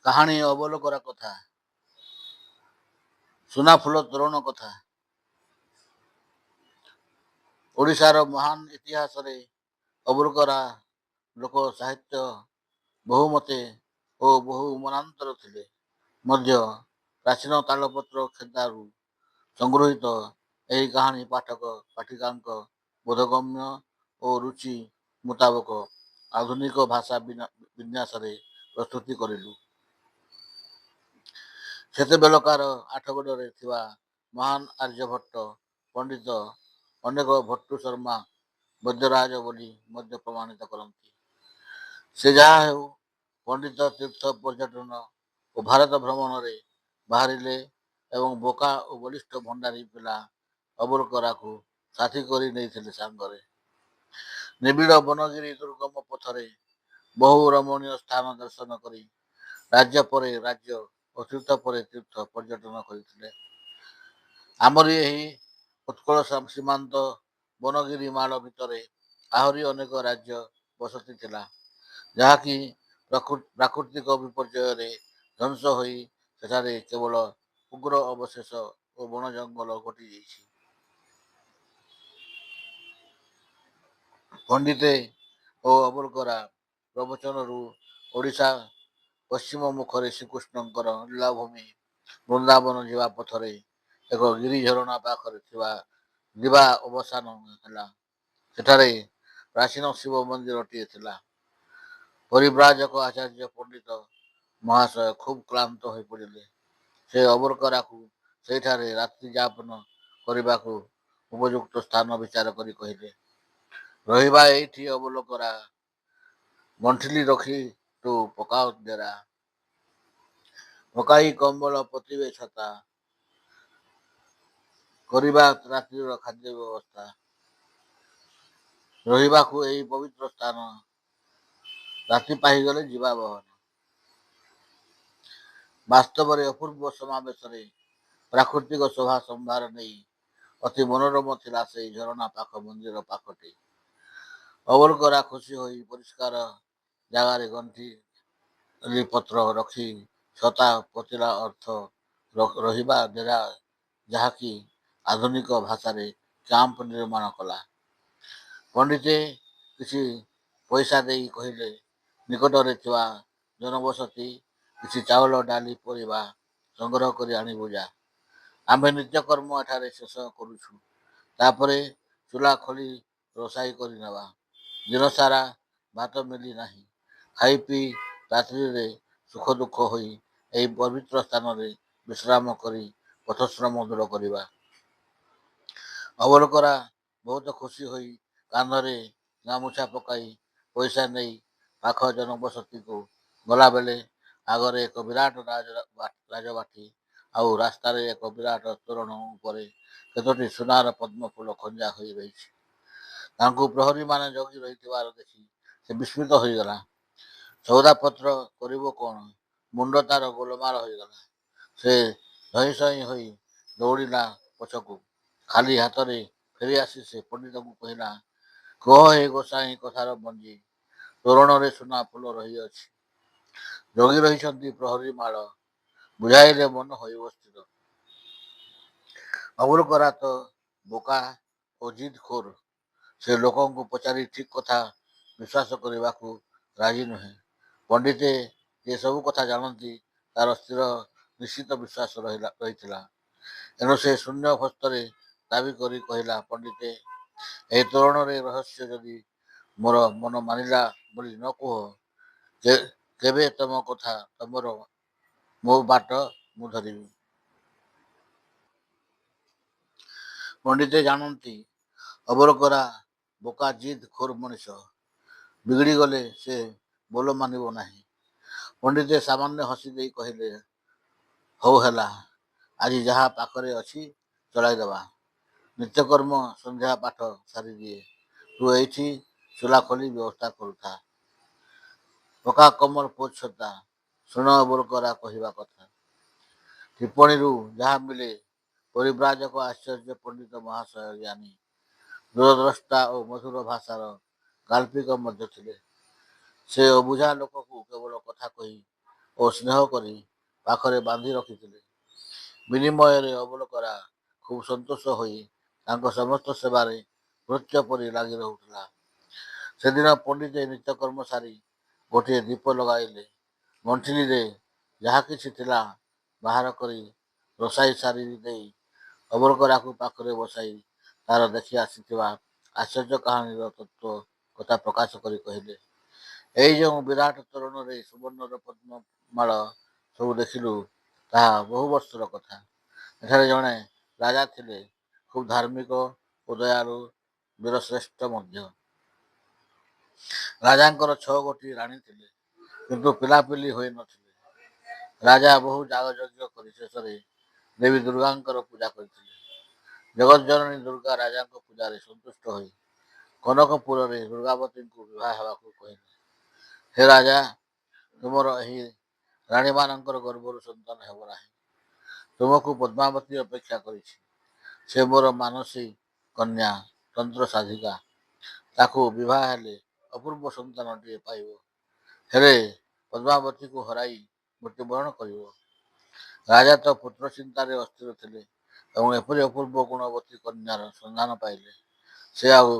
କାହାଣୀ ଅବଲୋକର କଥା, ସୁନାଫୁଲ ତୋରଣ କଥା। ଓଡ଼ିଶାର ମହାନ ଇତିହାସରେ ଅବଲୋକରା ଲୋକ ସାହିତ୍ୟ ବହୁମତେ ଓ ବହୁ ମନାନ୍ତର ଥିଲେ ମଧ୍ୟ ପ୍ରାଚୀନ ତାଳପତ୍ର ଖେଦାରୁ ସଂଗୃହୀତ ଏହି କାହାଣୀ ପାଠିକାଙ୍କ ବୋଧଗମ୍ୟ ଓ ରୁଚି ମୁତାବକ ଆଧୁନିକ ଭାଷା ବିନ୍ୟାସରେ ପ୍ରସ୍ତୁତି କରିଲୁ। ସେତେବେଳକାର ଆଠଗଡ଼ରେ ଥିବା ମହାନ ଆର୍ଯ୍ୟଭଟ୍ଟ ପଣ୍ଡିତ ଅନେକ ଭଟ୍ଟୁ ଶର୍ମା ବୈଦ୍ୟରାଜ ବୋଲି ମଧ୍ୟ ପ୍ରମାଣିତ କରନ୍ତି। ସେ ଯାହା ହେଉ, ପଣ୍ଡିତ ତୀର୍ଥ ପର୍ଯ୍ୟଟନ ଓ ଭାରତ ଭ୍ରମଣରେ ବାହାରିଲେ ଏବଂ ବୋକା ଓ ବଳିଷ୍ଠ ଭଣ୍ଡାରୀ ପିଲା ଅବଲୋକରାକୁ ସାଥୀ କରି ନେଇଥିଲେ ସାଙ୍ଗରେ। ନିବିଡ଼ ବନଗିରି ଦୁର୍ଗମ ପଥରେ ବହୁ ରମଣୀୟ ସ୍ଥାନ ଦର୍ଶନ କରି ରାଜ୍ୟ ପରେ ରାଜ୍ୟ ଓ ତୀର୍ଥ ପରେ ତୀର୍ଥ ପର୍ଯ୍ୟଟନ କରିଥିଲେ। ଆମରି ଏହି ଉତ୍କଳ ସୀମାନ୍ତ ବନଗିରି ମାଳ ଭିତରେ ଆହୁରି ଅନେକ ରାଜ୍ୟ ବସତି ଥିଲା, ଯାହାକି ପ୍ରାକୃତିକ ବିପର୍ଯ୍ୟୟରେ ଧ୍ୱଂସ ହୋଇ ସେଠାରେ କେବଳ ଉଗ୍ର ଅବଶେଷ ଓ ବଣ ଜଙ୍ଗଲ ଘଟିଯାଇଛି। ପଣ୍ଡିତେ ଓ ଅବଲୋକରା ପ୍ରବଚନରୁ ଓଡ଼ିଶା ପଶ୍ଚିମ ମୁଖରେ ଶ୍ରୀକୃଷ୍ଣଙ୍କର ଲୀଳାଭୂମି ବୃନ୍ଦାବନ ଯିବା ପଥରେ ଏକ ଗିରି ଝରଣା ପାଖରେ ଯିବା ଅବସାନ ହେଲା। ସେଠାରେ ପ୍ରାଚୀନ ଶିବ ମନ୍ଦିରଟିଏ ଥିଲା। ପରିବ୍ରାଜକ ଆଚାର୍ଯ୍ୟ ପଣ୍ଡିତ ମହାଶୟ ଖୁବ୍ କ୍ଳାନ୍ତ ହୋଇପଡ଼ିଲେ। ସେ ଅବଲୋକରାକୁ ସେଠାରେ ରାତ୍ରି ଯାପନ କରିବାକୁ ଉପଯୁକ୍ତ ସ୍ଥାନ ବିଚାର କରି କହିଲେ, ରହିବା ଏଇଠି ଅବଲୋକରା, ଗଣ୍ଠିଲି ରଖି ତୁ ପକାଅ ଡେରା, ପକାଇ କମ୍ବଳ ପୋତିବେ ଛତା, କରିବା ରାତ୍ରିର ଖାଦ୍ୟ ବ୍ୟବସ୍ଥା। ରହିବାକୁ ଏହି ପବିତ୍ର ସ୍ଥାନ, ରାତି ପାହିଗଲେ ଯିବା ବହନ। ବାସ୍ତବରେ ଅପୂର୍ବ ସମାବେଶରେ ପ୍ରାକୃତିକ ଶୋଭା ସମ୍ଭାର ନେଇ ଅତି ମନୋରମ ଥିଲା ସେହି ଝରଣା ପାଖ ମନ୍ଦିର ପାଖଟି। ଅବଲୋକରା ଖୁସି ହୋଇ ପରିଷ୍କାର ଜାଗାରେ ଗଣ୍ଠିଲି ପତ୍ର ରଖି ଛତା ପୋତିଲା ଅର୍ଥ ରହିବା ଡେରା, ଯାହାକି ଆଧୁନିକ ଭାଷାରେ କ୍ୟାମ୍ପ ନିର୍ମାଣ କଲା। ପଣ୍ଡିତେ କିଛି ପଇସା ଦେଇ କହିଲେ, ନିକଟରେ ଥିବା ଜନବସତି କିଛି ଚାଉଳ ଡାଲି ପରିବା ସଂଗ୍ରହ କରି ଆଣିବୁ ଯା। ଆମେ ନିତ୍ୟକର୍ମ ଏଠାରେ ଶେଷ କରୁଛୁ, ତାପରେ ଚୁଲା ଖୋଲି ରୋଷାଇ କରି ନେବା। ଦିନସାରା ଭାତ ମିଳି ନାହିଁ, ଖାଇ ପିଇ ରାତ୍ରିରେ ସୁଖ ଦୁଃଖ ହୋଇ ଏହି ପବିତ୍ର ସ୍ଥାନରେ ବିଶ୍ରାମ କରି ପଥଶ୍ରମ ଦୂର କରିବା। ଅବଲୋକରା ବହୁତ ଖୁସି ହୋଇ କାନ୍ଧରେ ଗାମୁଛା ପକାଇ ପଇସା ନେଇ ପାଖ ଜନବସତିକୁ ଗଲାବେଳେ ଆଗରେ ଏକ ବିରାଟ ରାଜବାଟୀ ଆଉ ରାସ୍ତାରେ ଏକ ବିରାଟ ତୋରଣ ଉପରେ କେତୋଟି ସୁନାର ପଦ୍ମଫୁଲ ଖଞ୍ଜା ହୋଇ ରହିଛି। ତାଙ୍କୁ ପ୍ରହରୀମାନେ ଜଗି ରହିଥିବାର ଦେଖି ସେ ବିସ୍ମିତ ହୋଇଗଲା। ସଉଦାପତ୍ର କରିବ କ'ଣ? ମୁଣ୍ଡ ତାର ଗୋଳମାଳ ହୋଇଗଲା। ସେ ଧଇଁ ସଇଁ ହୋଇ ଦୌଡ଼ିଲା ପଛକୁ। ଖାଲି ହାତରେ ଫେରି ଆସି ସେ ପଣ୍ଡିତଙ୍କୁ କହିଲା, କୁହ ହେ ଗୋସାଇଁ କଥାର ଭଞ୍ଜି, ତୋରଣରେ ସୁନା ଫୁଲ ରହିଅଛି, ଜଗି ରହିଛନ୍ତି ପ୍ରହରୀ ମାଳ, ବୁଝାଇଲେ ମନ ହୋଇବ ସ୍ଥିର। ଅବଲୋକରା ତ ବୋକା ଓ ଜିଦ୍ ଖୋର, ସେ ଲୋକଙ୍କୁ ପଚାରି ଠିକ୍ କଥା ବିଶ୍ୱାସ କରିବାକୁ ରାଜି ନୁହେଁ। ପଣ୍ଡିତେ ଯେ ସବୁ କଥା ଜାଣନ୍ତି ତାର ସ୍ଥିର ନିଶ୍ଚିତ ବିଶ୍ୱାସ ରହିଥିଲା। ଏଣୁ ସେ ଶୂନ୍ୟ ହସ୍ତରେ ଦାବି କରି କହିଲା, ପଣ୍ଡିତେ, ଏହି ତୋରଣରେ ରହସ୍ୟ ଯଦି ମୋର ମନ ମାନିଲା ବୋଲି ନ କୁହ, କେବେ ତମ କଥା ତମର, ମୋ ବାଟ ମୁଁ ଧରିବି। ପଣ୍ଡିତେ ଜାଣନ୍ତି ଅବଲୋକରା ବୋକା ଜିଦ୍ ଖୋର ମଣିଷ। ବିଗିଡ଼ିଗଲେ ସେ ବୋଲ ମାନିବ ନାହିଁ। ପଣ୍ଡିତେ ସାମାନ୍ୟ ହସି ଦେଇ କହିଲେ, ହଉ ହେଲା, ଆଜି ଯାହା ପାଖରେ ଅଛି ଚଳାଇଦେବା। ନିତ୍ୟକର୍ମ ସନ୍ଧ୍ୟା ପାଠ ସାରିଦିଏ। ତୁ ଏଇଠି ଚୁଲା ଖୋଲି ବ୍ୟବସ୍ଥା କରୁଥା। ପକା କମ୍ବଳ ପୋଛ ଛତା। ଶୁଣ ଅବଲୋକରା କହିବା କଥା। ଟିପ୍ପଣୀରୁ ଯାହା ମିଳେ, ପରିବ୍ରାଜକ ଆଚାର୍ଯ୍ୟ ପଣ୍ଡିତ ମହାଶୟ ଜ୍ଞାନୀ, ଦୂରଦ୍ରଷ୍ଟା ଓ ମଧୁର ଭାଷାର ଗାଳ୍ପିକ ମଧ୍ୟ ଥିଲେ। ସେ ଅବୁଝା ଲୋକକୁ କେବଳ କଥା କହି ଓ ସ୍ନେହ କରି ପାଖରେ ବାନ୍ଧି ରଖିଥିଲେ। ବିନିମୟରେ ଅବଲୋକରା ଖୁବ୍ ସନ୍ତୋଷ ହୋଇ ତାଙ୍କ ସମସ୍ତ ସେବାରେ ନୃତ୍ୟ ପରି ଲାଗି ରହୁଥିଲା। ସେଦିନ ପଣ୍ଡିତେ ନିତ୍ୟକର୍ମ ସାରି ଗୋଟିଏ ଦୀପ ଲଗାଇଲେ। ଗଣ୍ଠିଲିରେ ଯାହା କିଛି ଥିଲା ବାହାର କରି ରୋଷାଇ ସାରି ଦେଇ ଅବଲୋକରାକୁ ପାଖରେ ବସାଇ ତାର ଦେଖି ଆସିଥିବା ଆଶ୍ଚର୍ଯ୍ୟ କାହାଣୀର ତତ୍ତ୍ୱ କଥା ପ୍ରକାଶ କରି କହିଲେ, ଏଇ ଯେଉଁ ବିରାଟ ତୋରଣରେ ସୁବର୍ଣ୍ଣର ପଦ୍ମମାଳ ସବୁ ଦେଖିଲୁ, ତାହା ବହୁ ବର୍ଷର କଥା। ଏଠାରେ ଜଣେ ରାଜା ଥିଲେ, ଖୁବ୍ ଧାର୍ମିକ ଓ ଦୟାଳୁ, ବୀରଶ୍ରେଷ୍ଠ ମଧ୍ୟ। ରାଜାଙ୍କର 6ଗୋଟି ରାଣୀ ଥିଲେ, କିନ୍ତୁ ପିଲାପିଲି ହୋଇ ନଥିଲେ। ରାଜା ବହୁ ଯାଗଯଜ୍ଞ କରି ଶେଷରେ ଦେବୀ ଦୁର୍ଗାଙ୍କର ପୂଜା କରିଥିଲେ। ଜଗଜ୍ଜନନୀ ଦୁର୍ଗା ରାଜାଙ୍କ ପୂଜାରେ ସନ୍ତୁଷ୍ଟ ହୋଇ କନକପୁରରେ ଦୁର୍ଗାବତୀଙ୍କୁ ବିବାହ ହେବାକୁ କହିଲେ। ହେ ରାଜା, ତୁମର ଏହି ରାଣୀମାନଙ୍କର ଗର୍ଭରୁ ସନ୍ତାନ ହେବ ନାହିଁ। ତୁମକୁ ପଦ୍ମାବତୀ ଅପେକ୍ଷା କରିଛି। ସେ ମୋର ମାନସୀ କନ୍ୟା, ତନ୍ତ୍ର ସାଧିକା। ତାକୁ ବିବାହ ହେଲେ ଅପୂର୍ବ ସନ୍ତାନଟିଏ ପାଇବ। ହେଲେ ପଦ୍ମାବତୀକୁ ହରାଇ ମୃତ୍ୟୁବରଣ କରିବ। ରାଜା ତ ପୁତ୍ର ଚିନ୍ତାରେ ଅସ୍ଥିର ଥିଲେ ଏବଂ ଏପରି ଅପୂର୍ବ ଗୁଣବତୀ କନ୍ୟାର ସନ୍ଧାନ ପାଇଲେ। ସେ ଆଉ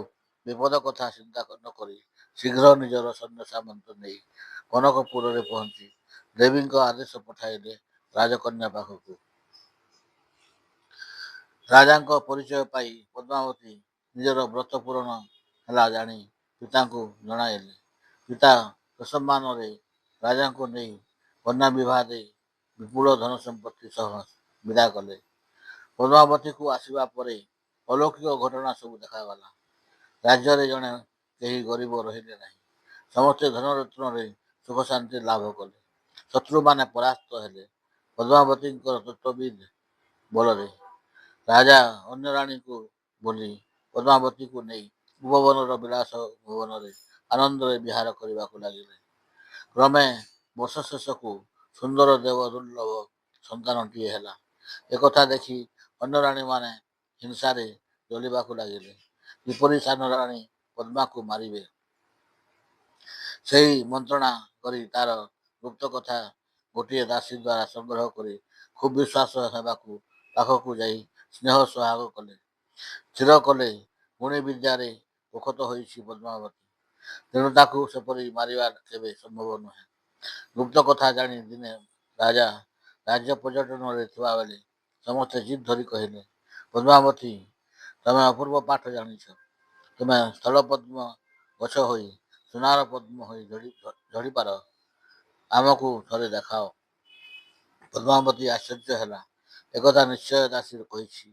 ବିପଦ କଥା ଚିନ୍ତା ନ କରି ଶୀଘ୍ର ନିଜର ସୈନ୍ୟ ସାମନ୍ତ ନେଇ କନକପୁରରେ ପହଞ୍ଚି ଦେବୀଙ୍କ ଆଦେଶ ପଠାଇଲେ ରାଜକନ୍ୟା ପାଖକୁ। ରାଜାଙ୍କ ପରିଚୟ ପାଇ ପଦ୍ମାବତୀ ନିଜର ବ୍ରତ ପୂରଣ ହେଲା ଜାଣି ପିତାଙ୍କୁ ଜଣାଇଲେ। ପିତା ସସମ୍ମାନରେ ରାଜାଙ୍କୁ ନେଇ କନ୍ୟା ବିବାହ ଦେଇ ବିପୁଳ ଧନ ସମ୍ପତ୍ତି ସହ ବିଦା କଲେ। ପଦ୍ମାବତୀକୁ ଆସିବା ପରେ ଅଲୌକିକ ଘଟଣା ସବୁ ଦେଖାଗଲା। ରାଜ୍ୟରେ ଜଣେ କେହି ଗରିବ ରହିଲେ ନାହିଁ। ସମସ୍ତେ ଧନରତ୍ନରେ ସୁଖ ଶାନ୍ତି ଲାଭ କଲେ। ଶତ୍ରୁମାନେ ପରାସ୍ତ ହେଲେ ପଦ୍ମାବତୀଙ୍କର ତତ୍ତ୍ୱବିଦ୍ ବଳରେ। ରାଜା ଅନ୍ୟ ରାଣୀଙ୍କୁ ଭୁଲି ପଦ୍ମାବତୀକୁ ନେଇ ଉପବନର ବିଳାସ ଭୁବନରେ ଆନନ୍ଦରେ ବିହାର କରିବାକୁ ଲାଗିଲେ। କ୍ରମେ ବର୍ଷ ଶେଷକୁ ସୁନ୍ଦର ଦେବ ଦୁର୍ଲଭ ସନ୍ତାନଟିଏ ହେଲା। ଏକଥା ଦେଖି ଅନ୍ୟ ରାଣୀମାନେ ହିଂସାରେ ଜ୍ୱଳିବାକୁ ଲାଗିଲେ। କିପରି ସାନ ରାଣୀ ପଦ୍ମାକୁ ମାରିବେ, ସେହି ମନ୍ତ୍ରଣା କରି ତାର ଗୁପ୍ତ କଥା ଗୋଟିଏ ଦାସୀ ଦ୍ୱାରା ସଂଗ୍ରହ କରି ଖୁବ୍ ବିଶ୍ୱାସ ହେବାକୁ ପାଖକୁ ଯାଇ ସ୍ନେହ ସୋହାଗ କଲେ। ସ୍ଥିର କଲେ ଗୁଣୀ ବିଦ୍ୟାରେ ପୋଖତ ହୋଇଛି ପଦ୍ମାବତୀ, ତେଣୁ ତାକୁ ସେପରି ମାରିବା କେବେ ସମ୍ଭବ ନୁହେଁ। ଗୁପ୍ତ କଥା ଜାଣି ଦିନେ ରାଜା ରାଜ୍ୟ ପର୍ଯ୍ୟଟନରେ ଥିବାବେଳେ ସମସ୍ତେ ଜିଦ୍ ଧରି କହିଲେ, ପଦ୍ମାବତୀ, ତମେ ଅପୂର୍ବ ପାଠ ଜାଣିଛ। ତୁମେ ସ୍ଥଳପଦ୍ମ ଗଛ ହୋଇ ସୁନାର ପଦ୍ମ ହୋଇ ଝଡ଼ିପାର, ଆମକୁ ଥରେ ଦେଖାଅ। ପଦ୍ମାବତୀ ଆଶ୍ଚର୍ଯ୍ୟ ହେଲା। ଏକଥା ନିଶ୍ଚୟ ଦାସୀ କହିଛି,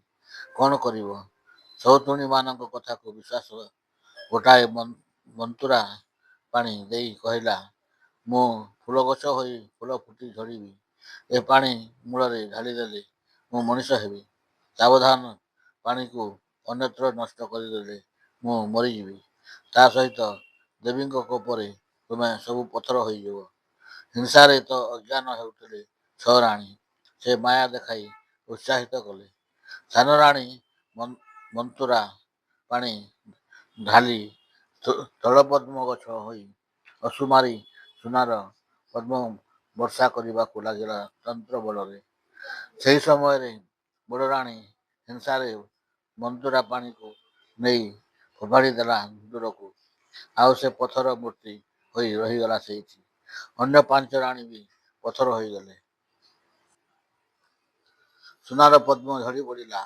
କ'ଣ କରିବ? ସଉତୁଣୀମାନଙ୍କ କଥାକୁ ବିଶ୍ୱାସ ଗୋଟାଏ ମନ୍ତୁରା ପାଣି ଦେଇ କହିଲା, ମୁଁ ଫୁଲଗଛ ହୋଇ ଫୁଲ ଫୁଟି ଝଡ଼ିବି। ଏ ପାଣି ମୂଳରେ ଢାଳିଦେଲେ ମୁଁ ମଣିଷ ହେବି। ସାବଧାନ, ପାଣିକୁ ଅନ୍ୟତ୍ର ନଷ୍ଟ କରିଦେଲେ ମୁଁ ମରିଯିବି। ତା ସହିତ ଦେବୀଙ୍କ କୋପରେ ତୁମେ ସବୁ ପଥର ହୋଇଯିବ। ହିଂସାରେ ତ ଅଜ୍ଞାନ ହେଉଥିଲେ 6 ରାଣୀ। ସେ ମାୟା ଦେଖାଇ ଉତ୍ସାହିତ କଲେ। ସାନ ରାଣୀ ମନ୍ତୁରା ପାଣି ଢାଳି ସ୍ଥଳପଦ୍ମ ଗଛ ହୋଇ ଅସୁମାରୀ ସୁନାର ପଦ୍ମ ବର୍ଷା କରିବାକୁ ଲାଗିଲା ତନ୍ତ୍ର ବଳରେ। ସେହି ସମୟରେ ବଡ଼ ରାଣୀ ହିଂସାରେ ମନ୍ତୁରା ପାଣିକୁ ନେଇ ଫୋପାଡ଼ି ଦେଲା ଦୂରକୁ। ଆଉ ସେ ପଥର ମୂର୍ତ୍ତି ହୋଇ ରହିଗଲା ସେଇଠି। ଅନ୍ୟ 5 ରାଣୀ ବି ପଥର ହୋଇଗଲେ। ସୁନାର ପଦ୍ମ ଝଡ଼ି ପଡ଼ିଲା।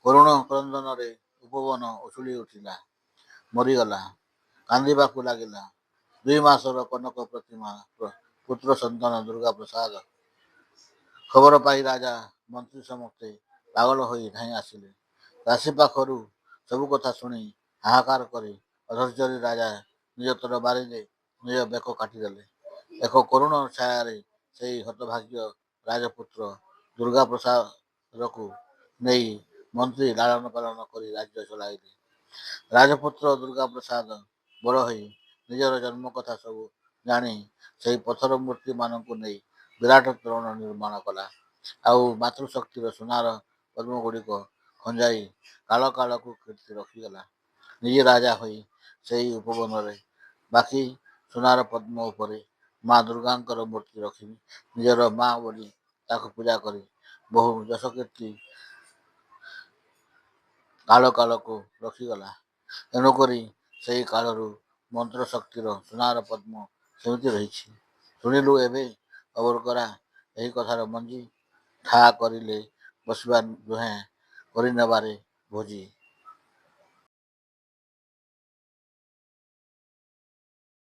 କରୁଣ କ୍ରନ୍ଦନରେ ଉପବନ ଉଛୁଳି ଉଠିଲା, ମରିଗଲା, କାନ୍ଦିବାକୁ ଲାଗିଲା। 2 ମାସର କନକ ପ୍ରତିମା ପୁତ୍ର ସନ୍ତାନ ଦୁର୍ଗା ପ୍ରସାଦ। ଖବର ପାଇ ରାଜା ମନ୍ତ୍ରୀ ସମସ୍ତେ ପାଗଳ ହୋଇ ଧାଇଁ ଆସିଲେ। ଦାସୀ ପାଖରୁ ସବୁ କଥା ଶୁଣି ହାହାକାର କରି ଅଧୈର୍ଯ୍ୟରେ ରାଜା ନିଜ ତରବାରିରେ ନିଜ ବେକ କାଟିଦେଲେ। ଏକ କରୁଣ ଛାୟାରେ ସେହି ହତଭାଗ୍ୟ ରାଜପୁତ୍ର ଦୁର୍ଗାପ୍ରସାଦକୁ ନେଇ ମନ୍ତ୍ରୀ ଲାଳନ ପାଳନ କରି ରାଜ୍ୟ ଚଳାଇଲେ। ରାଜପୁତ୍ର ଦୁର୍ଗାପ୍ରସାଦ ବଡ଼ ହୋଇ ନିଜର ଜନ୍ମ କଥା ସବୁ ଜାଣି ସେହି ପଥର ମୂର୍ତ୍ତିମାନଙ୍କୁ ନେଇ ବିରାଟ ତୋରଣ ନିର୍ମାଣ କଲା। ଆଉ ମାତୃଶକ୍ତିର ସୁନାର ପଦ୍ମଗୁଡ଼ିକ ଖଞ୍ଜାଇ କାଳ କାଳକୁ କୀର୍ତ୍ତି ରଖିଗଲା। ନିଜେ ରାଜା ହୋଇ ସେହି ଉପବନରେ ବାକି ସୁନାର ପଦ୍ମ ଉପରେ ମା ଦୁର୍ଗାଙ୍କର ମୂର୍ତ୍ତି ରଖିବି। ନିଜର ମା ବୋଲି ତାକୁ ପୂଜା କରି ବହୁ ଯଶକୀର୍ତ୍ତି କାଳକୁ ରଖିଗଲା। ଏଣୁକରି ସେହି କାଳରୁ ମନ୍ତ୍ର ଶକ୍ତିର ସୁନାର ପଦ୍ମ ସେମିତି ରହିଛି। ଶୁଣିଲୁ ଏବେ ଅବରଗରା ଏହି କଥାର ମଞ୍ଜି ଠା କରିଲେ ବସିବା ଦୁହେଁ କରିନେବାରେ ଭୋଜି।